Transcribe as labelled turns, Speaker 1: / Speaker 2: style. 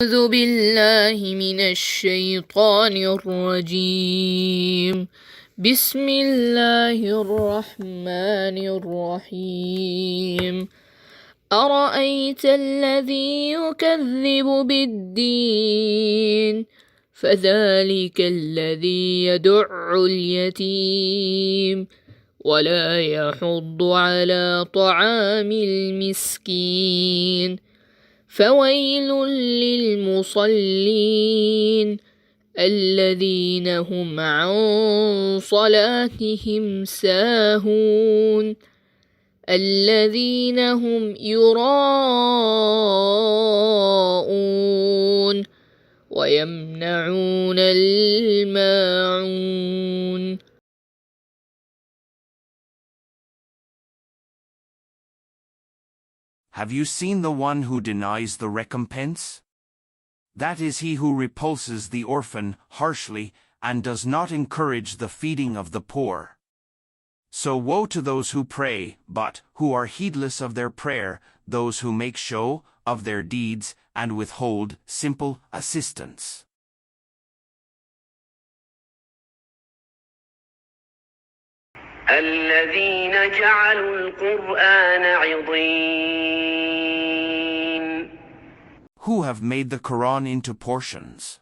Speaker 1: أعوذ بالله من الشيطان الرجيم. بسم الله الرحمن الرحيم. أرأيت الذي يكذب بالدين فذلك الذي يدع اليتيم ولا يحض على طعام المسكين فويل للمصلين الذين هم عن صلاتهم ساهون الذين هم يراءون ويمنعون الماعون.
Speaker 2: Have you seen the one who denies the recompense? That is he who repulses the orphan harshly and does not encourage the feeding of the poor. So woe to those who pray, but who are heedless of their prayer, those who make show of their deeds and withhold simple assistance.
Speaker 3: الذين جعلوا القرآن عضين.
Speaker 2: Who have made the Quran into portions.